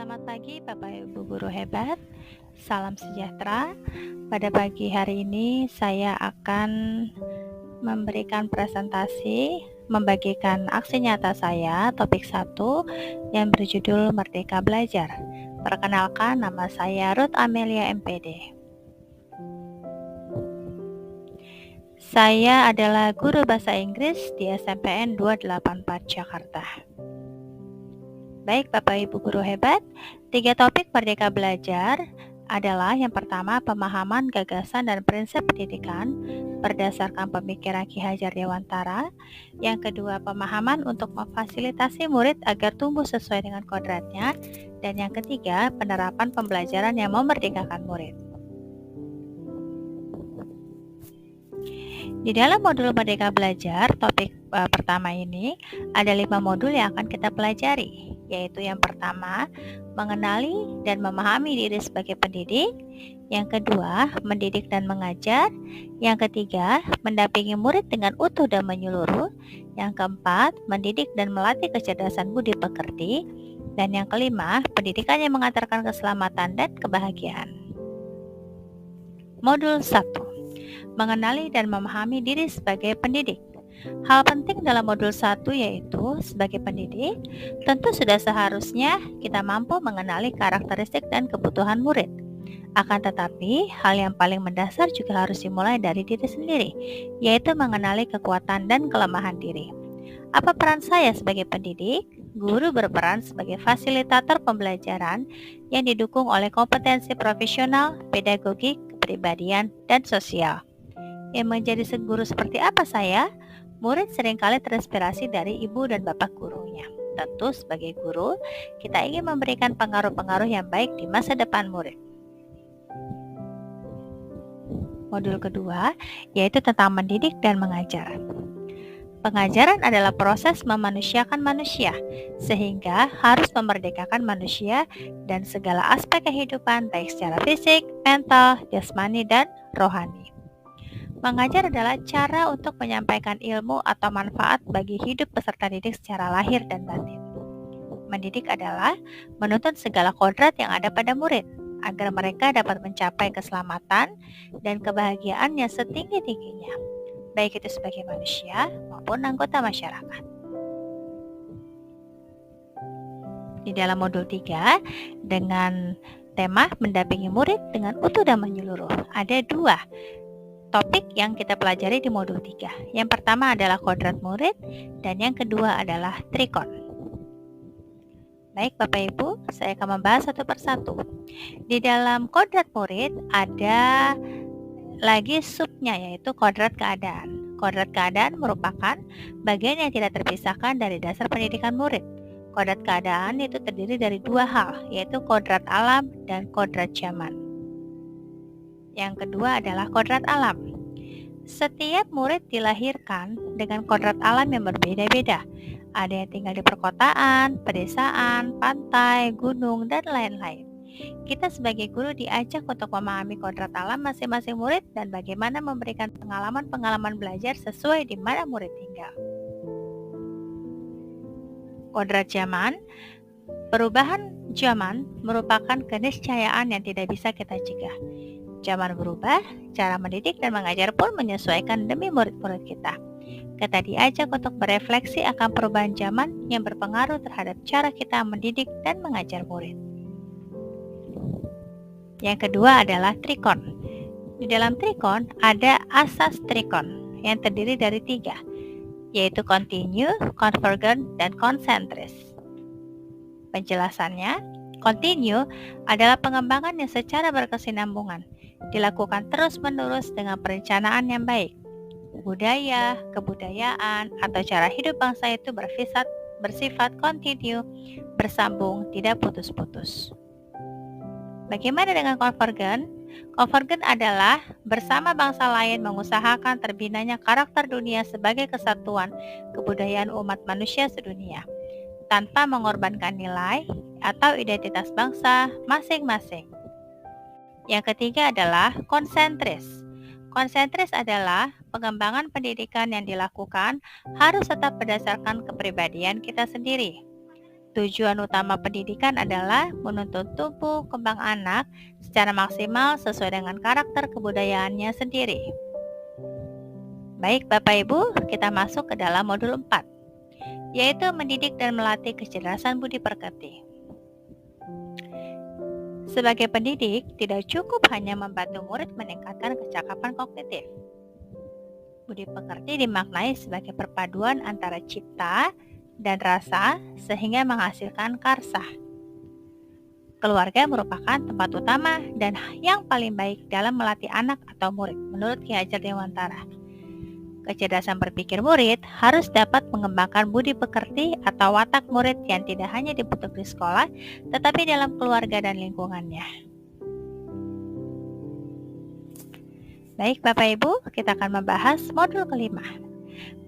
Selamat pagi Bapak Ibu guru hebat. Salam sejahtera. Pada pagi hari ini saya akan memberikan presentasi, membagikan aksi nyata saya, topik 1 yang berjudul Merdeka Belajar. Perkenalkan, nama saya Ruth Amelia MPD. Saya adalah guru bahasa Inggris di SMPN 284 Jakarta. Baik Bapak Ibu guru hebat, 3 topik Merdeka Belajar adalah yang pertama pemahaman, gagasan, dan prinsip pendidikan berdasarkan pemikiran Ki Hajar Dewantara. Yang kedua pemahaman untuk memfasilitasi murid agar tumbuh sesuai dengan kodratnya. Dan yang ketiga penerapan pembelajaran yang memerdekakan murid. Di dalam modul Merdeka Belajar, topik pertama ini ada 5 modul yang akan kita pelajari, yaitu yang pertama, mengenali dan memahami diri sebagai pendidik. Yang kedua, mendidik dan mengajar. Yang ketiga, mendampingi murid dengan utuh dan menyeluruh. Yang keempat, mendidik dan melatih kecerdasan budi pekerti. Dan yang kelima, pendidikan yang mengantarkan keselamatan dan kebahagiaan. Modul 1. Mengenali dan memahami diri sebagai pendidik. Hal penting dalam modul 1 yaitu sebagai pendidik, tentu sudah seharusnya kita mampu mengenali karakteristik dan kebutuhan murid. Akan tetapi, hal yang paling mendasar juga harus dimulai dari diri sendiri, yaitu mengenali kekuatan dan kelemahan diri. Apa peran saya sebagai pendidik? Guru berperan sebagai fasilitator pembelajaran yang didukung oleh kompetensi profesional, pedagogik, kepribadian, dan sosial. Yang menjadi guru seperti apa saya? Murid seringkali terinspirasi dari ibu dan bapak gurunya. Tentu sebagai guru, kita ingin memberikan pengaruh-pengaruh yang baik di masa depan murid. Modul kedua, yaitu tentang mendidik dan mengajar. Pengajaran adalah proses memanusiakan manusia, sehingga harus memerdekakan manusia dan segala aspek kehidupan baik secara fisik, mental, jasmani, dan rohani. Mengajar adalah cara untuk menyampaikan ilmu atau manfaat bagi hidup peserta didik secara lahir dan batin. Mendidik adalah menuntut segala kodrat yang ada pada murid, agar mereka dapat mencapai keselamatan dan kebahagiaan yang setinggi-tingginya, baik itu sebagai manusia maupun anggota masyarakat. Di dalam modul 3, dengan tema mendampingi murid dengan utuh dan menyeluruh, ada 2 topik yang kita pelajari di modul 3. Yang pertama adalah kodrat murid dan yang kedua adalah trikon. Baik Bapak Ibu, saya akan membahas satu persatu. Di dalam kodrat murid ada lagi subnya, yaitu kodrat keadaan. Kodrat keadaan merupakan bagian yang tidak terpisahkan dari dasar pendidikan murid. Kodrat keadaan itu terdiri dari 2 hal, yaitu kodrat alam dan kodrat zaman. Yang kedua adalah kodrat alam. Setiap murid dilahirkan dengan kodrat alam yang berbeda-beda. Ada yang tinggal di perkotaan, pedesaan, pantai, gunung, dan lain-lain. Kita sebagai guru diajak untuk memahami kodrat alam masing-masing murid dan bagaimana memberikan pengalaman-pengalaman belajar sesuai di mana murid tinggal. Kodrat zaman. Perubahan zaman merupakan keniscayaan yang tidak bisa kita cegah. Zaman berubah, cara mendidik dan mengajar pun menyesuaikan demi murid-murid kita. Kita diajak untuk berefleksi akan perubahan zaman yang berpengaruh terhadap cara kita mendidik dan mengajar murid. Yang kedua adalah trikon. Di dalam trikon ada asas trikon yang terdiri dari 3, yaitu continue, convergent, dan concentris. Penjelasannya, continue adalah pengembangan yang secara berkesinambungan, dilakukan terus-menerus dengan perencanaan yang baik. Budaya, kebudayaan, atau cara hidup bangsa itu bersifat kontinu, bersambung, tidak putus-putus. Bagaimana dengan convergent? Convergent adalah bersama bangsa lain mengusahakan terbinanya karakter dunia sebagai kesatuan kebudayaan umat manusia sedunia, tanpa mengorbankan nilai atau identitas bangsa masing-masing. Yang ketiga adalah konsentris. Konsentris adalah pengembangan pendidikan yang dilakukan harus tetap berdasarkan kepribadian kita sendiri. Tujuan utama pendidikan adalah menuntut tumbuh kembang anak secara maksimal sesuai dengan karakter kebudayaannya sendiri. Baik Bapak Ibu, kita masuk ke dalam modul 4, yaitu mendidik dan melatih kecerdasan budi pekerti. Sebagai pendidik, tidak cukup hanya membantu murid meningkatkan kecakapan kognitif. Budi pekerti dimaknai sebagai perpaduan antara cipta dan rasa sehingga menghasilkan karsa. Keluarga merupakan tempat utama dan yang paling baik dalam melatih anak atau murid, menurut Ki Hajar Dewantara. Kecerdasan berpikir murid harus dapat mengembangkan budi pekerti atau watak murid yang tidak hanya dibentuk di sekolah, tetapi dalam keluarga dan lingkungannya. Baik Bapak Ibu, kita akan membahas modul kelima,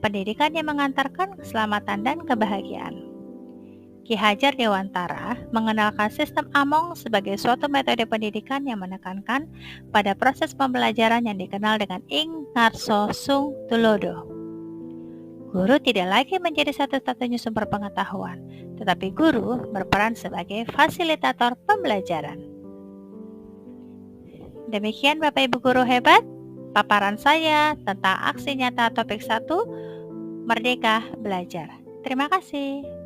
pendidikan yang mengantarkan keselamatan dan kebahagiaan. Ki Hajar Dewantara mengenalkan sistem Among sebagai suatu metode pendidikan yang menekankan pada proses pembelajaran yang dikenal dengan Ing Ngarso Sung Tulodo. Guru tidak lagi menjadi satu-satunya sumber pengetahuan, tetapi guru berperan sebagai fasilitator pembelajaran. Demikian Bapak Ibu guru hebat, paparan saya tentang aksi nyata topik 1, Merdeka Belajar. Terima kasih.